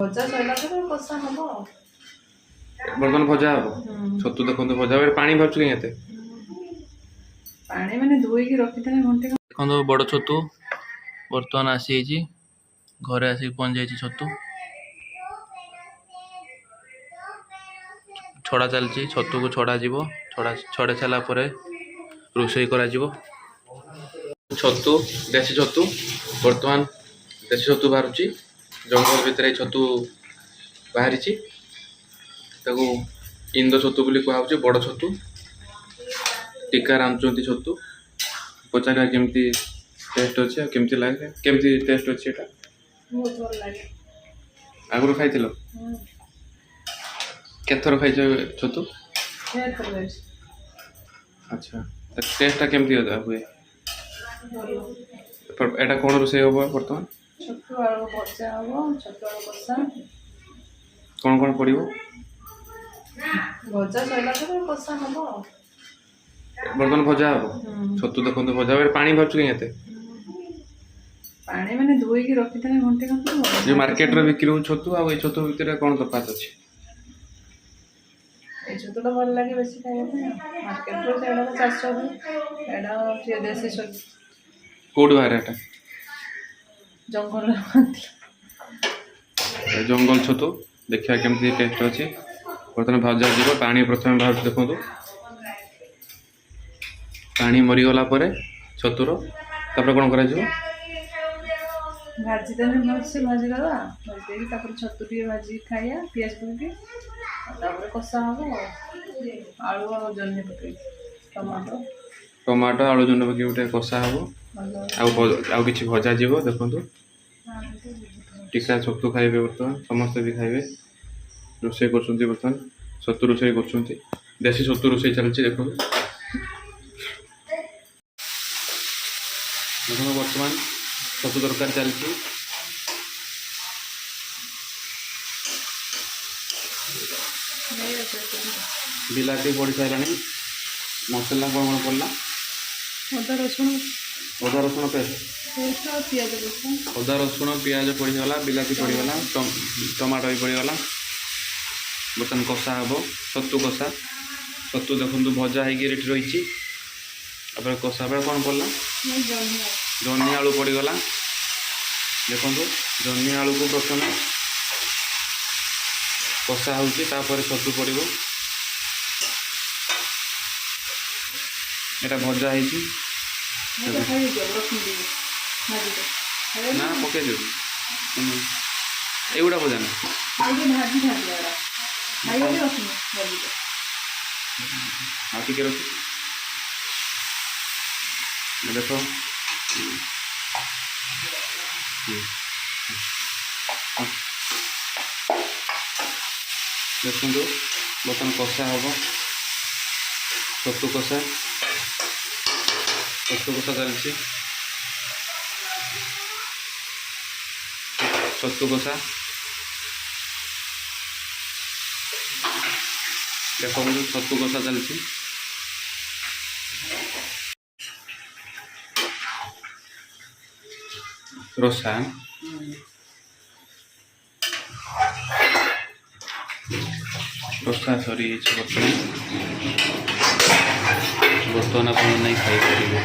ଭଜା ସରିଲା ପରେ କଷା ହବ। ବର୍ତ୍ତମାନ ଭଜା ହବ। ଛତୁ ଦେଖନ୍ତୁ ଭଜା ହବ। ପାଣି ଭାବୁଛୁ କାଇଁ ଏତେ? ପାଣି ମାନେ ଧୋଇକି ରଖିଥାଏ ଘଣ୍ଟେ। ଦେଖନ୍ତୁ ବଡ଼ ଛତୁ ବର୍ତ୍ତମାନ ଆସିଯାଇଛି, ଘରେ ଆସିକି ପହଞ୍ଚି ଯାଇଛି ଛତୁ। ଛଡ଼ା ଚାଲିଛି, ଛତୁକୁ ଛଡ଼ା ଯିବ। ଛଡ଼ା ସାରିଲା ପରେ ରୋଷେଇ କରାଯିବ। ଛତୁ ଦେଶୀ ଛତୁ ବର୍ତ୍ତମାନ ଦେଶୀ ଛତୁ ବାହାରୁଛି। ଜଙ୍ଗଲ ଭିତରେ ଛତୁ ବାହାରିଛି, ତାକୁ ଇନ୍ଦ ଛତୁ ବୋଲି କୁହାହେଉଛି। ବଡ଼ ଛତୁ ଟୀକା ରାନ୍ଧୁଛନ୍ତି ଛତୁ। ପଚାରିବା କେମିତି ଟେଷ୍ଟ ଅଛି ଆଉ କେମିତି ଲାଗେ, କେମିତି ଟେଷ୍ଟ ଅଛି ଏଇଟା? ବହୁତ ଭଲ ଲାଗେ। ଆଗରୁ ଖାଇଥିଲ? କେତେଥର ଖାଇଛ ଛତୁ? ଆଚ୍ଛା, ଟେଷ୍ଟଟା କେମିତି ହୁଏ? ଏଇଟା କ'ଣ ରୋଷେଇ ହବ ବର୍ତ୍ତମାନ? ଛତୁ ଆଳୁ ଭଜା ହବ, ଛତୁ ଆଳୁ କଷା। କ'ଣ କ'ଣ ପଡ଼ିବ? ଭଜା ସରିଲା ପରେ କଷା ହବ। ବର୍ତ୍ତମାନ ଭଜା ହବ। ଛତୁ ଦେଖନ୍ତୁ ଭଜା ହବ। ପାଣି ଭାବୁଛୁ କାଇଁ ଏତେ? ପାଣି ମାନେ ଧୋଇକି ରଖିଥାଏ ଘଣ୍ଟେ ଘଣ୍ଟେ। ଯୋଉ ମାର୍କେଟରେ ବିକ୍ରି ହଉଛି ଛତୁ ଆଉ ଏଇ ଛତୁ ଭିତରେ କ'ଣ ତଫାତ ଅଛି? ଏଇ ଛତୁଟା ଭଲ ଲାଗେ ବେଶୀ ଖାଇବା ପାଇଁ। ମାର୍କେଟରେ ସେଇଟା ଚାଷ ହୁଏ, ଏଇଟା ହଉଛି ଦେଶୀ ଛତୁ। କୋଉଠି ବାହାରେ ଏଟା? ଜଙ୍ଗଲରେ। ଜଙ୍ଗଲ ଛତୁ। ଦେଖିବା କେମିତି ଟେଷ୍ଟ ଅଛି। ବର୍ତ୍ତମାନ ଭଜା ଯିବ। ପାଣି ପ୍ରଥମେ ବାହାରୁଛି ଦେଖନ୍ତୁ। ପାଣି ମରିଗଲା ପରେ ଛତୁର ତାପରେ କ'ଣ କରାଯିବ? ଭାଜିଦେବେ, ଭଲସେ ଭାଜିଦେବା। ଭାଜି ଦେଇକି ତାପରେ ଛତୁ ଟିକେ ଭାଜିକି ଖାଇବା ପିଆଜ ପକେଇକି। ତାପରେ କଷା ହବ ଆଳୁ ଆଉ ଜହ୍ନି ପକେଇକି। ଟମାଟୋ ଆଳୁ ଜହ୍ନି ପକେଇକି ଗୋଟେ କଷା ହବ। ଆଉ କିଛି ଭଜା ଯିବ। ଦେଖନ୍ତୁ ଟିକା ଛତୁ ଖାଇବେ ବର୍ତ୍ତମାନ, ସମସ୍ତେ ବି ଖାଇବେ। ରୋଷେଇ କରୁଛନ୍ତି ବର୍ତ୍ତମାନ, ଛତୁ ରୋଷେଇ କରୁଛନ୍ତି। ଦେଶୀ ଛତୁ ରୋଷେଇ ଚାଲିଛି ଦେଖନ୍ତୁ। ଦେଖନ୍ତୁ ବର୍ତ୍ତମାନ ଛତୁ ତରକାରୀ ଚାଲିଛି। ବିଲାତି ପଡ଼ି ସାରିଲାଣି। ମସଲା କ'ଣ କ'ଣ ପଡ଼ିଲା? ଅଦା ରସୁଣ ପେଷ୍ଟ, ପିଆଜ ରସୁଣ। ଅଦା ରସୁଣ ପିଆଜ ପଡ଼ିଗଲା, ବିଲାତି ପଡ଼ିଗଲା, ଟମାଟୋ ବି ପଡ଼ିଗଲା। ବର୍ତ୍ତମାନ କଷା ହେବ ଛତୁ କଷା। ଛତୁ ଦେଖନ୍ତୁ ଭଜା ହେଇକି ରେଡ଼ି ରହିଛି। ତାପରେ କଷା ବେଳେ କ'ଣ ପଡ଼ିଲା? ଜହ୍ନି ଆଳୁ ପଡ଼ିଗଲା। ଦେଖନ୍ତୁ ଜହ୍ନି ଆଳୁକୁ ପ୍ରଥମେ କଷା ହେଉଛି, ତାପରେ ଛତୁ ପଡ଼ିବ। ଏଇଟା ଭଜା ହେଇଛି ନା ପକେଇ ଦିଅ। ଏଇଗୁଡ଼ା ଭଜା ନା ଆଉ ଟିକେ ରଖି ଦେଖ। ଦେଖନ୍ତୁ ବର୍ତ୍ତମାନ କଷା ହେବ ଛତୁ କଷା। ଚାଲିଛି ଛତୁ କଷା। ଦେଖନ୍ତୁ ଛତୁ କଷା ଚାଲିଛି। ରସା ସରିଯାଇଛି ବର୍ତ୍ତମାନ ଆପଣ ନେଇ ଖାଇପାରିବେ।